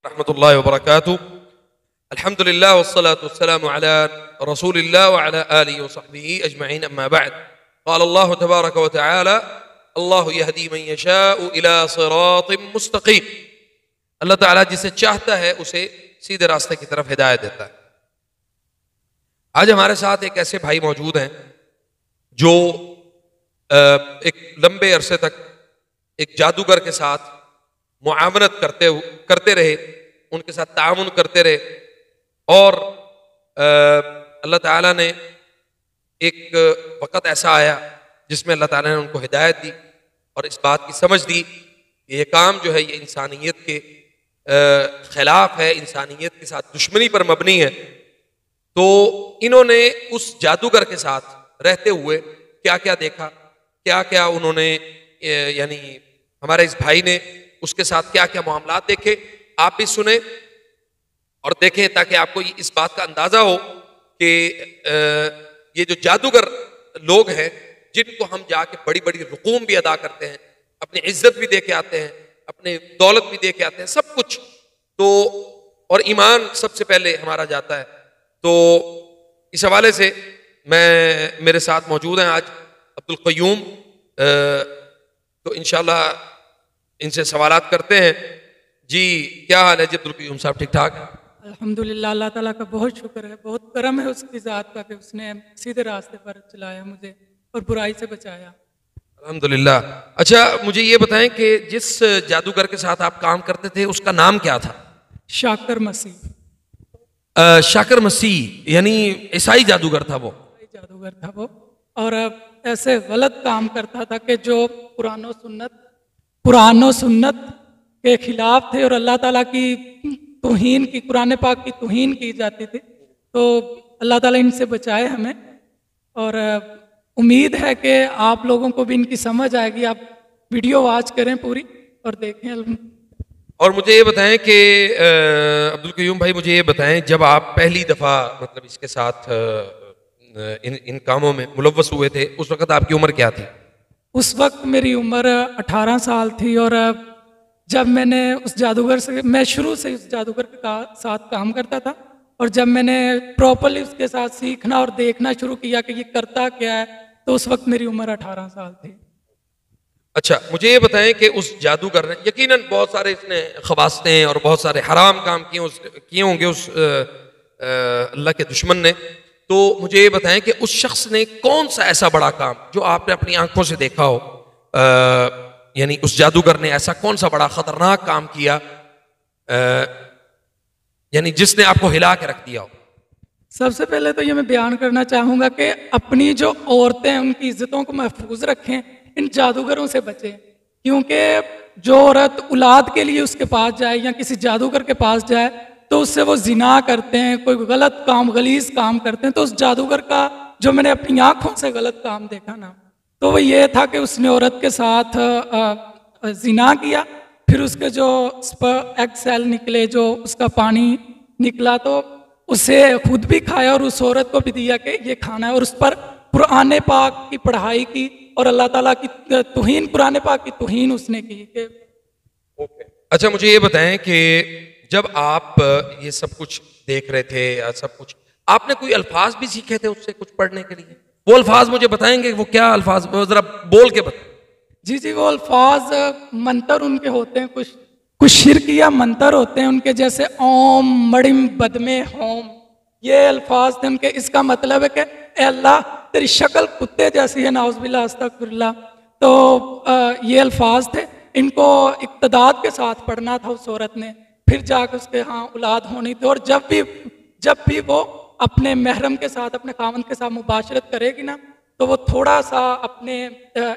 रहमतुल्लाहि व बरकातुहू। अल्हम्दुलिल्लाह वस्सलातु वस्सलामु अला रसूलिल्लाह व अला आलिहि व सहबिही अजमईन, अम्मा बअद। क़ाल अल्लाहु तबारक व तआला अल्लाहु यहदी मन यशाउ इला सिरातिम मुस्तक़ीम। अल्लाह ताला जिसे चाहता है उसे सीधे रास्ते की तरफ हिदायत देता है। आज हमारे साथ एक ऐसे भाई मौजूद हैं जो एक लंबे अरसे तक एक जादूगर के साथ मुआवनत करते रहे, उनके साथ तामुन करते रहे, और अल्लाह ताला ने एक वक़्त ऐसा आया जिसमें अल्लाह ताला ने उनको हिदायत दी और इस बात की समझ दी कि ये काम जो है ये इंसानियत के खिलाफ है, इंसानियत के साथ दुश्मनी पर मबनी है। तो इन्होंने उस जादूगर के साथ रहते हुए क्या क्या देखा, क्या क्या उन्होंने यानी हमारे इस भाई ने उसके साथ क्या क्या मामलात देखे, आप भी सुने और देखें ताकि आपको इस बात का अंदाजा हो कि ये जो जादूगर लोग हैं जिनको हम जाके बड़ी बड़ी रुकूम भी अदा करते हैं, अपनी इज्जत भी दे के आते हैं, अपने दौलत भी दे के आते हैं, सब कुछ, तो और ईमान सबसे पहले हमारा जाता है। तो इस हवाले से मेरे साथ मौजूद हैं आज अब्दुल क़य्यूम, तो इंशाल्लाह इनसे सवालात करते हैं। जी क्या हाल है जी अब्दुल क़य्यूम साहब, ठीक ठाक? अल्हम्दुलिल्लाह, अल्लाह ताला का बहुत शुक्र है, बहुत करम है उसकी ज़ात का कि उसने सीधे रास्ते पर चलाया मुझे और बुराई से बचाया। अल्हम्दुलिल्लाह। अच्छा, मुझे ये बताएं कि जिस जादूगर के साथ आप काम करते थे उसका नाम क्या था? शाकर मसीह। शाकर मसीह यानी ईसाई जादूगर था वो? जादूगर था वो, और ऐसे गलत काम करता था कि जो कुरान और सुन्नत के खिलाफ थे और अल्लाह ताला की तौहीन की, कुरान पाक की तौहीन की जाती थी। तो अल्लाह ताला इनसे बचाए हमें, और उम्मीद है कि आप लोगों को भी इनकी समझ आएगी। आप वीडियो वॉच करें पूरी और देखें। और मुझे ये बताएं कि अब्दुल क़य्यूम भाई, मुझे ये बताएं जब आप पहली दफ़ा मतलब इसके साथ इन कामों में मुलव्वस हुए थे उस वक़्त आपकी उम्र क्या थी? उस वक्त मेरी उम्र 18 साल थी, और जब मैंने उस जादूगर से, मैं शुरू से उस जादूगर के साथ काम करता था, और जब मैंने प्रॉपरली उसके साथ सीखना और देखना शुरू किया कि ये करता क्या है, तो उस वक्त मेरी उम्र 18 साल थी। अच्छा, मुझे ये बताएं कि उस जादूगर ने यकीनन बहुत सारे इसने खबासतें और बहुत सारे हराम काम किए होंगे उस अल्लाह के दुश्मन ने। तो मुझे ये बताएं कि उस शख्स ने कौन सा ऐसा बड़ा काम जो आपने अपनी आंखों से देखा हो, यानी उस जादूगर ने ऐसा कौन सा बड़ा खतरनाक काम किया यानी जिसने आपको हिला के रख दिया हो? सबसे पहले तो ये मैं बयान करना चाहूँगा कि अपनी जो औरतें हैं उनकी इज्जतों को महफूज रखें, इन जादूगरों से बचें, क्योंकि जो औरत औलाद के लिए उसके पास जाए या किसी जादूगर के पास जाए तो उससे वो जिना करते हैं, कोई गलत काम, गलीज काम करते हैं। तो उस जादूगर का जो मैंने अपनी आंखों से गलत काम देखा ना, तो वो ये था कि उसने औरत के साथ जिना किया, फिर उसके जो एग सेल निकले, जो उसका पानी निकला, तो उसे खुद भी खाया और उस औरत को भी दिया कि ये खाना है, और उस पर कुरान पाक की पढ़ाई की और अल्लाह ताला की तौहीन, कुरान पाक की तौहीन उसने की। अच्छा, मुझे ये बताएं कि जब आप ये सब कुछ देख रहे थे या सब कुछ, आपने कोई अल्फाज भी सीखे थे उससे कुछ पढ़ने के लिए? वो अल्फाज मुझे बताएंगे, वो क्या अल्फाज, जरा बोल के बताएं। जी, वो अल्फाज मंतर उनके होते हैं, कुछ शिरकिया मंतर होते हैं उनके, जैसे ओम मड़िम बदमे होम, ये अल्फाज थे उनके। इसका मतलब है कि अल्लाह तेरी शक्ल कुत्ते जैसी है, नाउज़ुबिल्लाह अस्तगफिरुल्लाह। तो ये अल्फाज थे, इनको इक्तदाद के साथ पढ़ना था उस औरत ने, फिर जाकर उसके यहाँ औलाद होनी थी। और जब भी वो अपने महरम के साथ, अपने खावंद के साथ मुबाशरत करेगी ना, तो वो थोड़ा सा अपने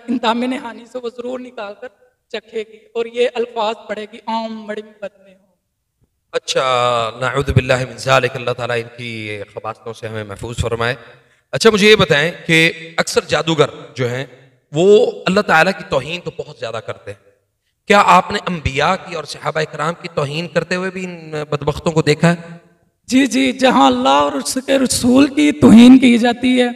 इंतामे नहानी से वो जरूर निकाल कर चखेगी और ये अल्फाज पढ़ेगी, ओम मड़िम बदमे हो। अच्छा, नाऊज़ु बिल्लाहि मिन ज़ालिक, अल्लाह ताला इनकी खबासतों से हमें महफूज फरमाए। अच्छा, मुझे ये बताएं कि अक्सर जादूगर जो हैं वो अल्लाह ताला की तौहीन तो बहुत ज़्यादा करते हैं, क्या आपने अंबिया की और सहाबा इकराम की तौहीन करते हुए भी इन बदबख्तों को देखा है? जी, जहाँ अल्लाह और उसके रसूल की तौहीन की जाती है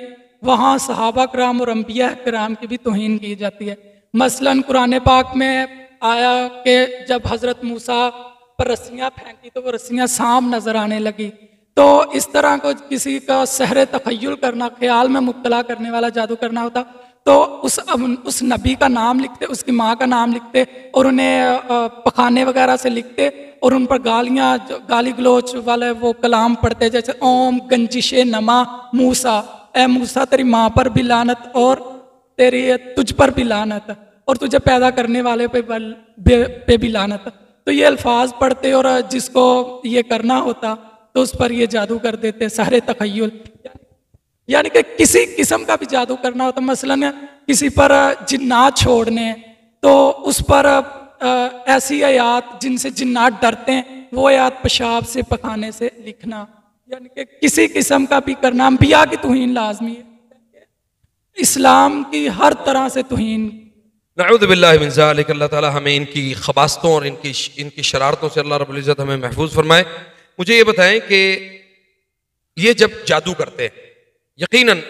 वहाँ सहाबा कराम और अंबिया कराम की भी तौहीन की जाती है। मसलन कुरान पाक में आया कि जब हज़रत मूसा पर रस्सियां फेंकी तो वो रस्सियां सांप नजर आने लगी। तो इस तरह को किसी का सहरे तखय्युल करना, ख्याल में मुब्तला करने वाला जादू करना होता, तो उस नबी का नाम लिखते, उसकी माँ का नाम लिखते और उन्हें पखाने वगैरह से लिखते और उन पर गाली गलोच वाले वो कलाम पढ़ते, जैसे ओम गंजिशे नमा मूसा, ए मूसा तेरी माँ पर भी लानत और तुझ पर भी लानत और तुझे पैदा करने वाले पे भी लानत। तो ये अल्फाज पढ़ते और जिसको ये करना होता तो उस पर ये जादू कर देते, सहरे तखय्युल। यानी कि किसी किस्म का भी जादू करना होता, मसलन किसी पर जिन्नात छोड़ने, तो उस पर ऐसी आयात जिनसे जिन्नात डरते हैं वो आयात पेशाब से पखाने से लिखना, यानी कि किसी किस्म का भी करना। अंबिया की तौहीन लाजमी है, इस्लाम की हर तरह से तौहीन। नऊज़ु बिल्लाहि मिन ज़ालिक। अल्लाह ताला हमें इनकी खबास्तों और इनकी शरारतों से अल्लाह रब्बुल इज़्ज़त हमें महफूज फरमाए। मुझे ये बताएं कि ये जब जादू करते हैं, यकीनन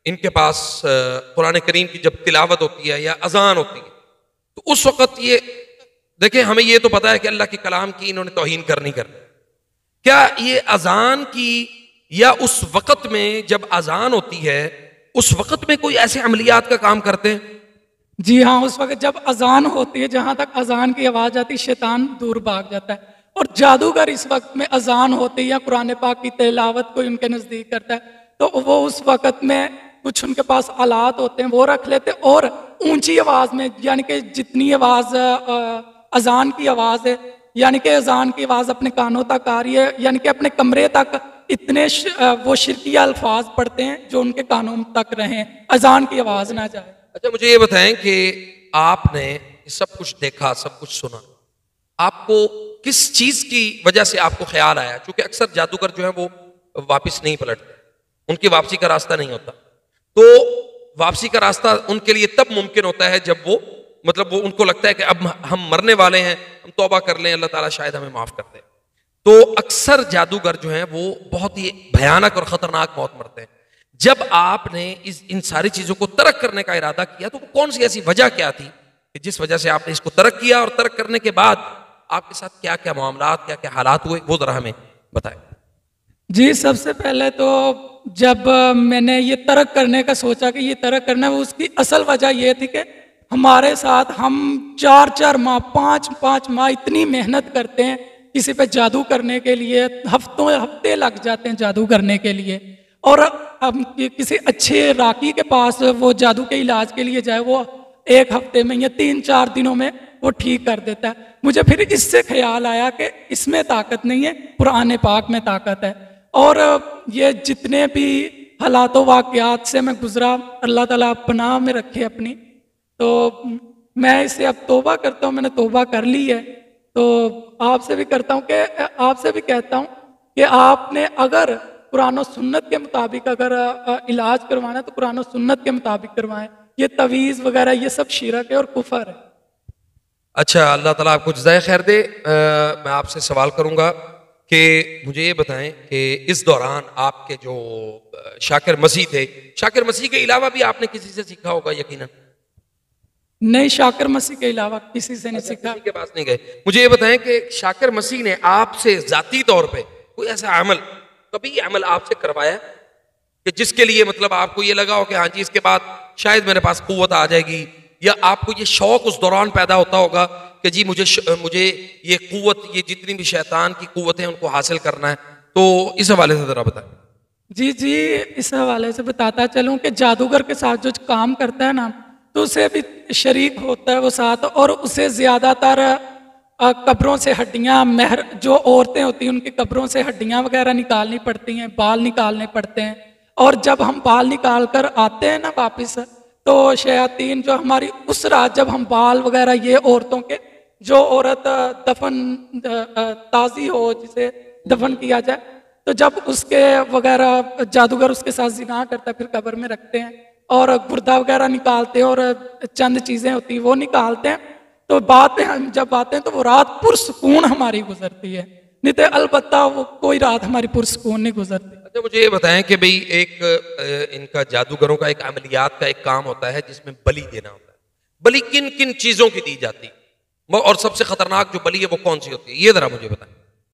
इनके पास कुरान करीम की जब तिलावत होती है या अजान होती है, तो उस वक़्त ये देखें, हमें ये तो पता है कि अल्लाह के कलाम की इन्होंने तौहीन करनी करनी। क्या ये अजान की या उस वक़्त में जब अजान होती है उस वक़्त में कोई ऐसे अमलियात का काम करते हैं? जी हाँ, उस वक्त जब अजान होती है, जहाँ तक अजान की आवाज़ आती है शैतान दूर भाग जाता है। और जादूगर इस वक्त में अजान होती है या कुरान पाक की तिलावत कोई उनके नज़दीक करता है, तो वो उस वक्त में कुछ उनके पास आलात होते हैं वो रख लेते हैं और ऊंची आवाज़ में, यानी कि जितनी आवाज़ अजान की आवाज़ है, यानी कि अजान की आवाज़ अपने कानों तक आ रही है, यानी कि अपने कमरे तक इतने वो शिरकिया अल्फाज पढ़ते हैं जो उनके कानों तक रहें, अजान की आवाज़ ना जाए। अच्छा, मुझे ये बताएं कि आपने सब कुछ देखा, सब कुछ सुना, आपको किस चीज की वजह से आपको ख्याल आया? क्योंकि अक्सर जादूगर जो है वो वापस नहीं पलटते, उनकी वापसी का रास्ता नहीं होता। तो वापसी का रास्ता उनके लिए तब मुमकिन होता है जब वो वो उनको लगता है कि अब हम मरने वाले हैं, हम तौबा कर लें, अल्लाह ताला शायद हमें माफ कर दे। तो अक्सर जादूगर जो है वो बहुत ही भयानक और खतरनाक मौत मरते हैं। जब आपने इन सारी चीजों को तर्क करने का इरादा किया, तो वो कौन सी ऐसी वजह क्या थी कि जिस वजह से आपने इसको तर्क किया, और तर्क करने के बाद आपके साथ क्या क्या मामलात, क्या क्या हालात हुए, वो जरा हमें बताएं। जी, सबसे पहले तो जब मैंने ये तर्क करने का सोचा कि ये तर्क करना, वो उसकी असल वजह ये थी कि हमारे साथ हम 4-4 माह 5-5 माह इतनी मेहनत करते हैं किसी पे जादू करने के लिए, हफ्ते लग जाते हैं जादू करने के लिए, और हम किसी अच्छे राकी के पास वो जादू के इलाज के लिए जाए, वो 1 हफ्ते में या 3-4 दिनों में वो ठीक कर देता है। मुझे फिर इससे ख्याल आया कि इसमें ताकत नहीं है, कुरान पाक में ताकत है। और ये जितने भी हालातों वाक़यात से मैं गुजरा, अल्लाह ताला पनाह में रखे अपनी, तो मैं इससे अब तौबा करता हूँ, मैंने तौबा कर ली है। तो आपसे भी करता हूँ कि आपसे भी कहता हूँ कि आपने अगर कुरान और सुन्नत के मुताबिक अगर इलाज करवाना है तो कुरान और सुन्नत के मुताबिक करवाएं। ये तवीज़ वगैरह ये सब शिरक है और कुफर है। अच्छा, अल्लाह ताला आपको जज़ाए खैर दे। मैं आपसे सवाल करूंगा कि मुझे ये बताएं कि इस दौरान आपके जो शाकिर मसीह थे, शाकिर मसीह के अलावा भी आपने किसी से सीखा होगा यकीनन? नहीं, शाकिर मसीह के अलावा किसी से नहीं सीखा। किसी के पास नहीं गए। मुझे ये बताएं कि शाकिर मसीह ने आपसे जाती तौर पे कोई ऐसा अमल, कभी अमल आपसे करवाया कि जिसके लिए आपको ये लगा हो कि हाँ जी इसके बाद शायद मेरे पास कुव्वत आ जाएगी, या आपको ये शौक उस दौरान पैदा होता होगा कि जी मुझे ये कुव्वत, ये जितनी भी शैतान की कुव्वतें उनको हासिल करना है? तो इस हवाले से जरा बताएं। जी, इस हवाले से बताता चलूं कि जादूगर के साथ जो काम करता है ना, तो उसे भी शरीक होता है वो साथ, और उसे ज़्यादातर कब्रों से हड्डियाँ, जो औरतें होती हैं उनकी कब्रों से हड्डियाँ वगैरह निकालनी पड़ती हैं, बाल निकालने पड़ते हैं। और जब हम बाल निकाल कर आते हैं ना वापस, तो शयातीन जो हमारी उस रात जब हम बाल वगैरह, ये औरतों के, जो औरत दफन ताज़ी हो जिसे दफन किया जाए, तो जब उसके वगैरह जादूगर उसके साथ जिना करता है, फिर कब्र में रखते हैं और गुर्दा वगैरह निकालते हैं और चंद चीज़ें होती हैं वो निकालते हैं। तो बात हम जब आते हैं तो वो रात पुरसकून हमारी गुजरती है, नहीं तो अलबत्ता वो कोई रात हमारी पुरसकून नहीं गुजरती। अच्छा, मुझे ये बताएं कि भाई एक इनका जादूगरों का एक अमलियात का एक काम होता है जिसमें बलि देना होता है। बलि किन किन चीजों की दी जाती, और सबसे खतरनाक जो बली है वो कौन सी होती है, ये जरा मुझे बताएं।